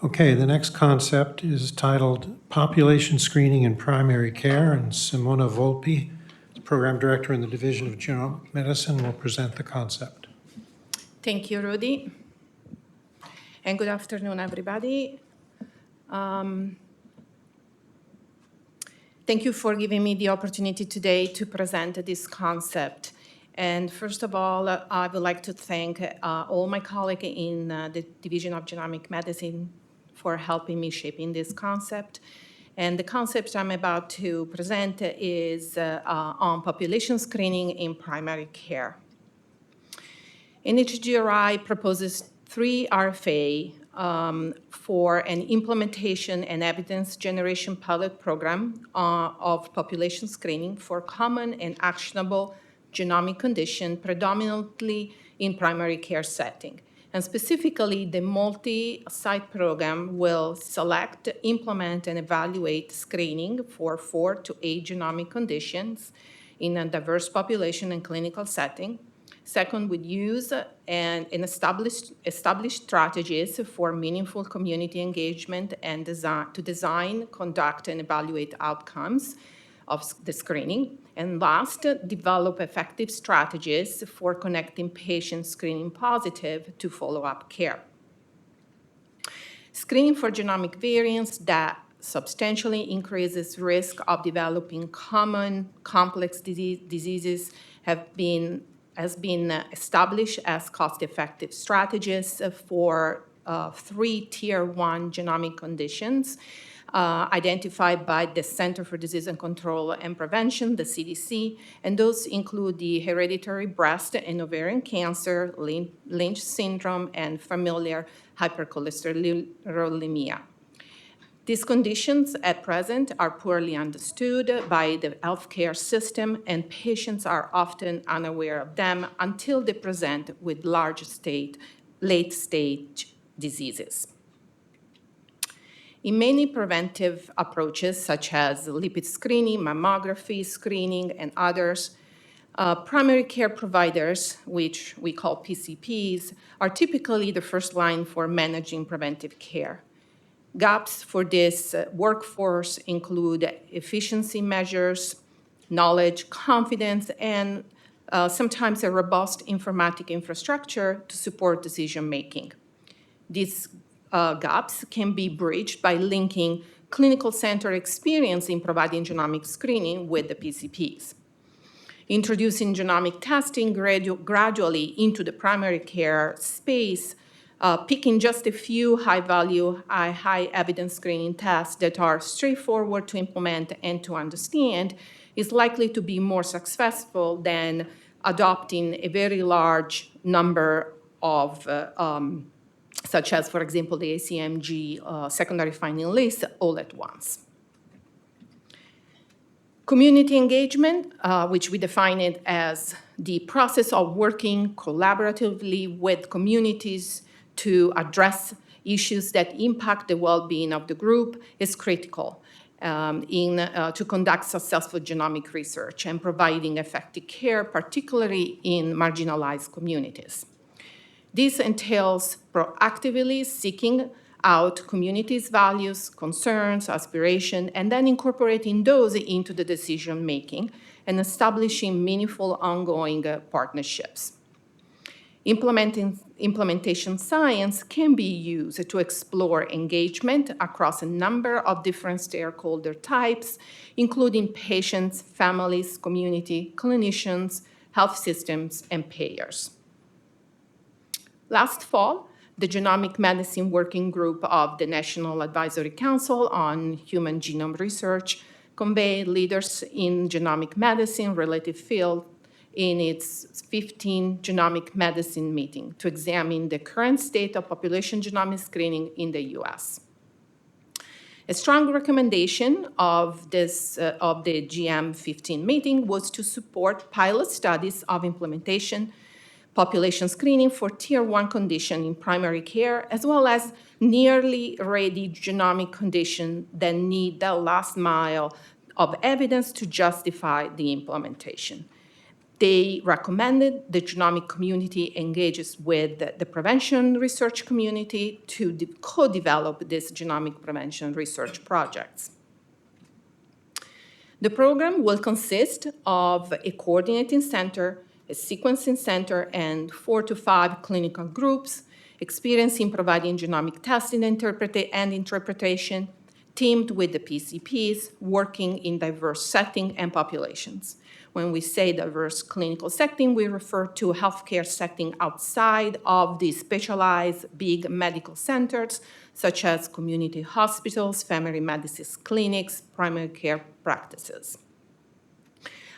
Okay, the next concept is titled Population Screening in Primary Care, and Simona Volpi, Program Director in the Division of Genomic Medicine, will present the concept. Thank you, Rudy. And good afternoon, everybody. Thank you for giving me the opportunity today to present this concept. And first of all, I would like to thank all my colleagues in the Division of Genomic Medicine for helping me shaping this concept. And the concept I'm about to present is on population screening in primary care. NHGRI proposes 3 RFA for an implementation and evidence generation pilot program of population screening for common and actionable genomic condition, predominantly in primary care setting. And specifically, the multi-site program will select, implement, and evaluate screening for 4 to 8 genomic conditions in a diverse population and clinical setting. Second, would use and establish strategies for meaningful community engagement and design, conduct, and evaluate outcomes of the screening. And last, develop effective strategies for connecting patients screening positive to follow-up care. Screening for genomic variants that substantially increases risk of developing common complex diseases has been established as cost-effective strategies for 3 Tier 1 genomic conditions identified by the Center for Disease and Control and Prevention, the CDC, and those include the hereditary breast and ovarian cancer, Lynch syndrome, and familial hypercholesterolemia. These conditions at present are poorly understood by the healthcare system, and patients are often unaware of them until they present with late-stage diseases. In many preventive approaches, such as lipid screening, mammography screening, and others, primary care providers, which we call PCPs, are typically the first line for managing preventive care. Gaps for this workforce include efficiency measures, knowledge, confidence, and sometimes a robust informatic infrastructure to support decision-making. These gaps can be bridged by linking clinical center experience in providing genomic screening with the PCPs. Introducing genomic testing gradually into the primary care space, picking just a few high-value, high-evidence screening tests that are straightforward to implement and to understand is likely to be more successful than adopting a very large number of, such as, for example, the ACMG secondary finding list all at once. Community engagement, which we define it as the process of working collaboratively with communities to address issues that impact the well-being of the group, is critical to conduct successful genomic research and providing effective care, particularly in marginalized communities. This entails proactively seeking out communities' values, concerns, aspirations, and then incorporating those into the decision-making and establishing meaningful ongoing partnerships. Implementation science can be used to explore engagement across a number of different stakeholder types, including patients, families, community, clinicians, health systems, and payers. Last fall, the Genomic Medicine Working Group of the National Advisory Council on Human Genome Research convened leaders in genomic medicine related field in its 15th Genomic Medicine meeting to examine the current state of population genomic screening in the US. A strong recommendation of the GM15 meeting was to support pilot studies of implementation, population screening for Tier 1 condition in primary care, as well as nearly ready genomic conditions that need the last mile of evidence to justify the implementation. They recommended the genomic community engages with the prevention research community to co-develop these genomic prevention research projects. The program will consist of a coordinating center, a sequencing center, and 4 to 5 clinical groups experienced in providing genomic testing and interpretation, teamed with the PCPs, working in diverse settings and populations. When we say diverse clinical setting, we refer to a healthcare setting outside of the specialized big medical centers, such as community hospitals, family medicine clinics, primary care practices.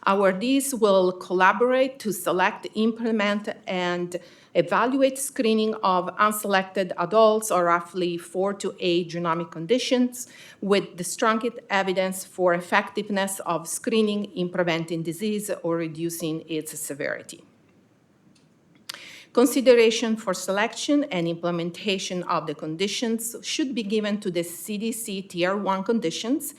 Our RDs will collaborate to select, implement, and evaluate screening of unselected adults, or roughly 4 to 8 genomic conditions, with the strongest evidence for effectiveness of screening in preventing disease or reducing its severity. Consideration for selection and implementation of the conditions should be given to the CDC Tier 1 conditions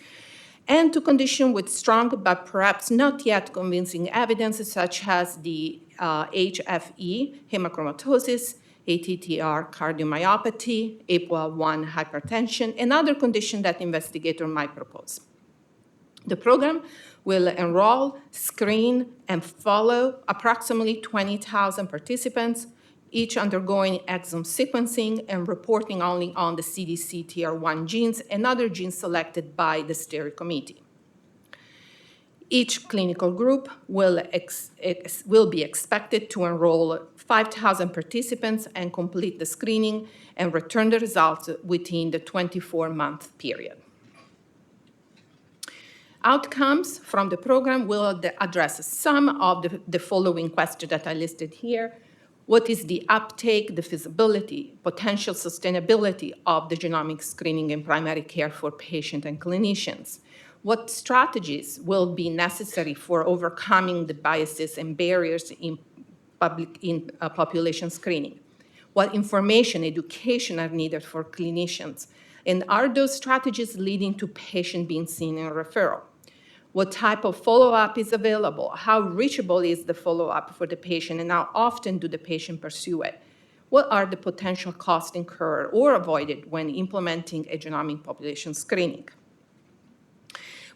and to conditions with strong but perhaps not yet convincing evidence, such as the HFE, hemochromatosis, ATTR cardiomyopathy, APOL1 hypertension, and other conditions that investigator might propose. The program will enroll, screen, and follow approximately 20,000 participants, each undergoing exome sequencing and reporting only on the CDC Tier 1 genes and other genes selected by the steering committee. Each clinical group will be expected to enroll 5,000 participants and complete the screening and return the results within the 24-month period. Outcomes from the program will address some of the following questions that I listed here. What is the uptake, the feasibility, potential sustainability of the genomic screening in primary care for patients and clinicians? What strategies will be necessary for overcoming the biases and barriers in population screening? What information, education are needed for clinicians? And are those strategies leading to patients being seen in referral? What type of follow-up is available? How reachable is the follow-up for the patient, and how often do the patient pursue it? What are the potential costs incurred or avoided when implementing a genomic population screening?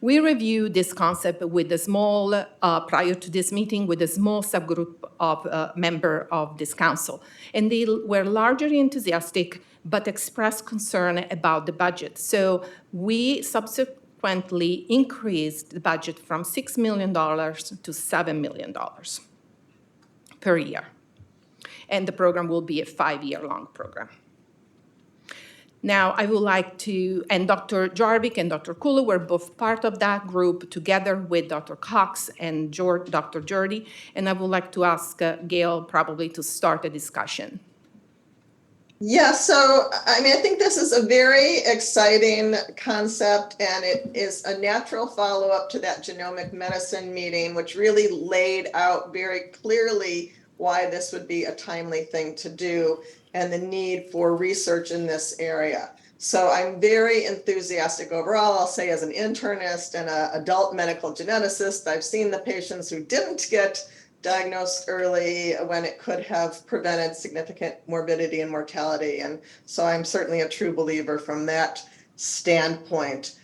We reviewed this concept with a small, prior to this meeting, with a small subgroup of members of this council, and they were largely enthusiastic but expressed concern about the budget. So we subsequently increased the budget from $6 million to $7 million per year. And the program will be a 5-year-long program. Now, I would like to, and Dr. Jarvik and Dr. Kulu were both part of that group, together with Dr. Cox and Dr. Jordy, and I would like to ask Gail probably to start a discussion. Yeah, so I mean, I think this is a very exciting concept, and it is a natural follow-up to that genomic medicine meeting, which really laid out very clearly why this would be a timely thing to do and the need for research in this area. So I'm very enthusiastic overall. I'll say as an internist and an adult medical geneticist, I've seen the patients who didn't get diagnosed early when it could have prevented significant morbidity and mortality. And so I'm certainly a true believer from that standpoint.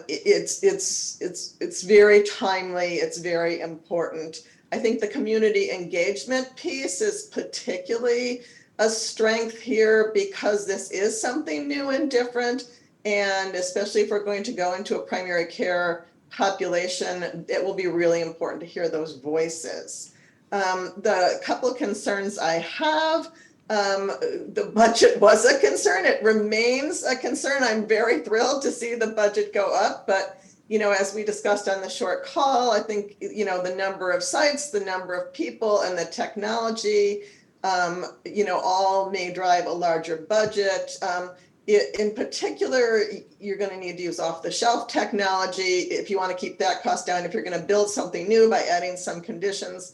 It's very timely, it's very important. I think the community engagement piece is particularly a strength here because this is something new and different. And especially if we're going to go into a primary care population, it will be really important to hear those voices. The couple of concerns I have, the budget was a concern. It remains a concern. I'm very thrilled to see the budget go up, but you know, as we discussed on the short call, I think, you know, the number of sites, the number of people, and the technology, you know, all may drive a larger budget. In particular, you're going to need to use off-the-shelf technology if you want to keep that cost down, if you're going to build something new by adding some conditions.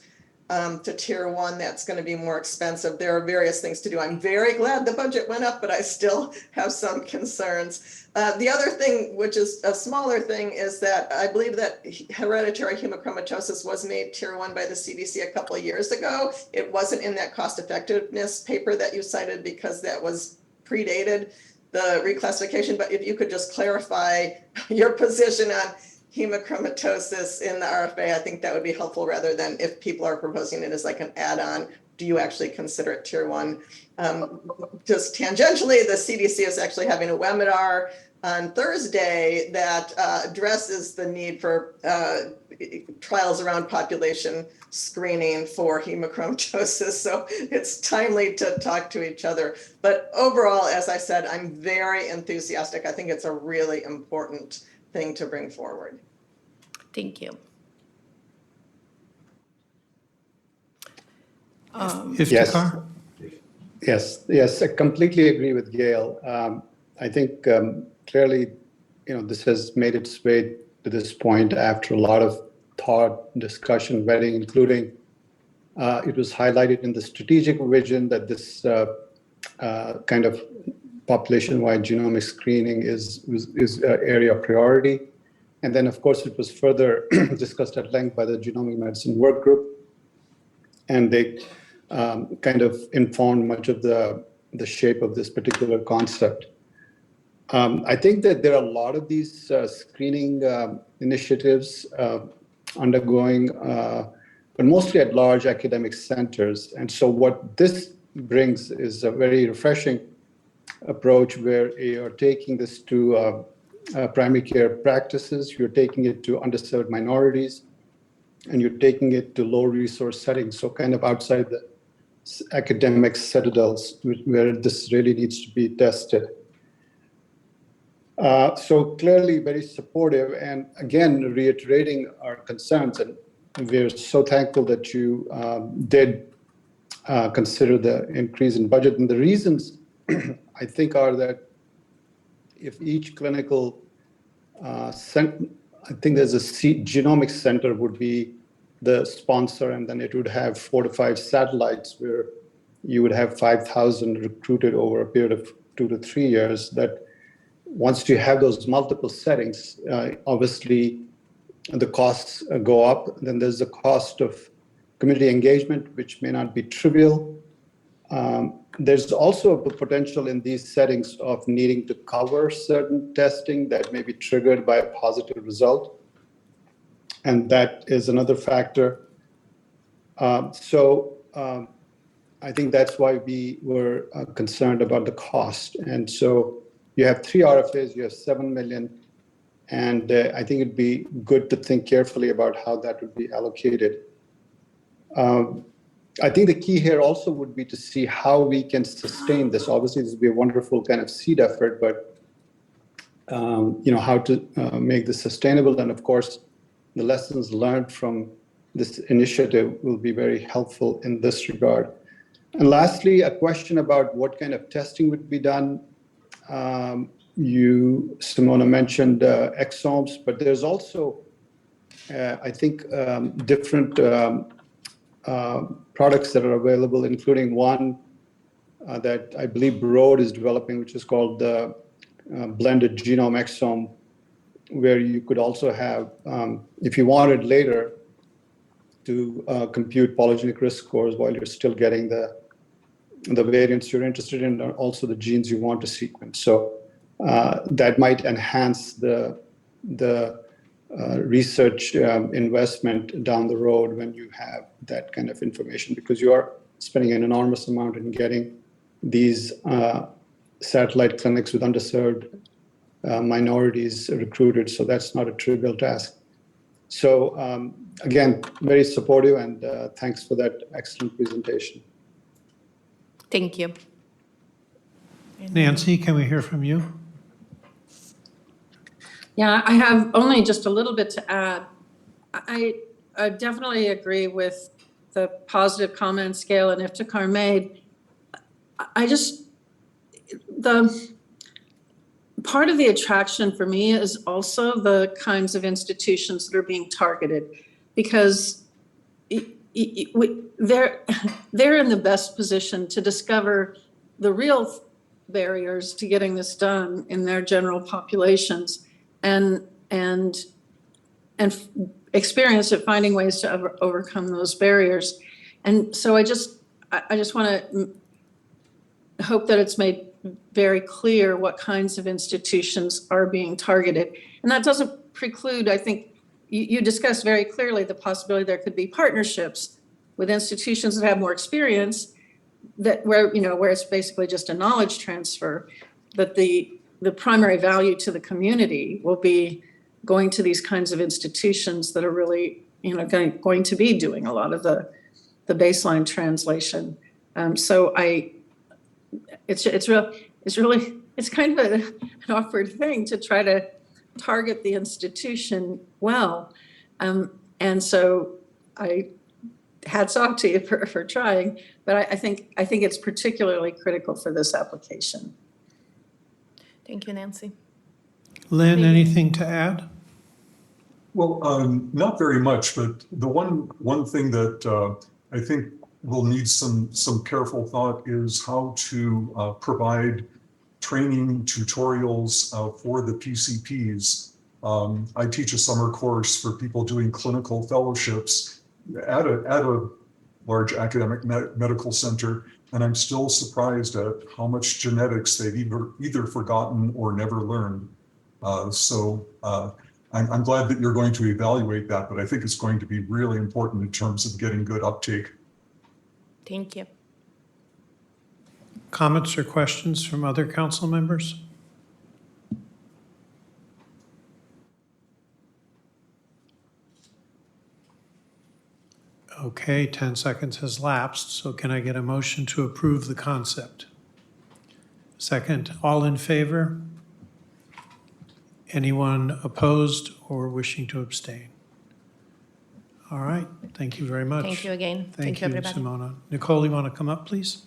to tier 1, that's going to be more expensive. There are various things to do. I'm very glad the budget went up, but I still have some concerns. The other thing, which is a smaller thing, is that I believe that hereditary hemochromatosis was made tier 1 by the CDC a couple of years ago. It wasn't in that cost effectiveness paper that you cited because that was predated the reclassification, but if you could just clarify your position on hemochromatosis in the RFA, I think that would be helpful, rather than if people are proposing it as like an add-on, do you actually consider it tier 1? Just tangentially, the CDC is actually having a webinar on Thursday that addresses the need for trials around population screening for hemochromatosis. So it's timely to talk to each other. But overall, as I said, I'm very enthusiastic. I think it's a really important thing to bring forward. Thank you. Iftikhar? Yes, I completely agree with Gail. I think clearly, this has made its way to this point after a lot of thought, discussion, vetting, including it was highlighted in the strategic vision that this kind of population-wide genomic screening is an area of priority. And then, of course, it was further discussed at length by the Genomic Medicine Work Group. And they kind of informed much of the shape of this particular concept. I think that there are a lot of these screening initiatives undergoing, but mostly at large academic centers. And so what this brings is a very refreshing approach where you're taking this to primary care practices, you're taking it to underserved minorities, and you're taking it to low resource settings, so kind of outside the academic citadels where this really needs to be tested. So clearly very supportive, and again, reiterating our concerns, and we're so thankful that you did consider the increase in budget. And the reasons, I think, are that if each clinical I think there's a genomics center would be the sponsor, and then it would have 4 to 5 satellites where you would have 5,000 recruited over a period of 2 to 3 years. That once you have those multiple settings, obviously the costs go up. Then there's the cost of community engagement, which may not be trivial. There's also the potential in these settings of needing to cover certain testing that may be triggered by a positive result. And that is another factor. So I think that's why we were concerned about the cost. And so you have 3 RFAs, you have 7 million, and I think it'd be good to think carefully about how that would be allocated. I think the key here also would be to see how we can sustain this. Obviously, this would be a wonderful kind of seed effort, but how to make this sustainable. And of course, the lessons learned from this initiative will be very helpful in this regard. And lastly, a question about what kind of testing would be done. Simona mentioned exomes, but there's also, I think, different products that are available, including one that I believe Broad is developing, which is called the blended genome exome, where you could also have, if you wanted later, to compute polygenic risk scores while you're still getting the variants you're interested in, and also the genes you want to sequence. So that might enhance the research investment down the road when you have that kind of information, because you are spending an enormous amount in getting these satellite clinics with underserved minorities recruited. So that's not a trivial task. So again, very supportive, and thanks for that excellent presentation. Thank you. Nancy, can we hear from you? Yeah, I have only just a little bit to add. I definitely agree with the positive comments Gail and Iftikhar made. The part of the attraction for me is also the kinds of institutions that are being targeted, because they're in the best position to discover the real barriers to getting this done in their general populations and experience at finding ways to overcome those barriers. And so I just want to hope that it's made very clear what kinds of institutions are being targeted. And that doesn't preclude, I think, you discussed very clearly the possibility there could be partnerships with institutions that have more experience that where it's basically just a knowledge transfer, but the primary value to the community will be going to these kinds of institutions that are really, going to be doing a lot of the baseline translation. So it's kind of an awkward thing to try to target the institution well. And so hats off to you for trying, but I think it's particularly critical for this application. Thank you, Nancy. Lynn, anything to add? Well, not very much, but the one thing that I think will need some careful thought is how to provide training tutorials for the PCPs. I teach a summer course for people doing clinical fellowships at a large academic medical center, and I'm still surprised at how much genetics they've either forgotten or never learned. So I'm glad that you're going to evaluate that, but I think it's going to be really important in terms of getting good uptake. Thank you. Comments or questions from other council members? Okay, 10 seconds has lapsed, so can I get a motion to approve the concept? Second, all in favor? Anyone opposed or wishing to abstain? All right, thank you very much. Thank you again. Thank you, everybody. Simona. Nicole, you want to come up, please?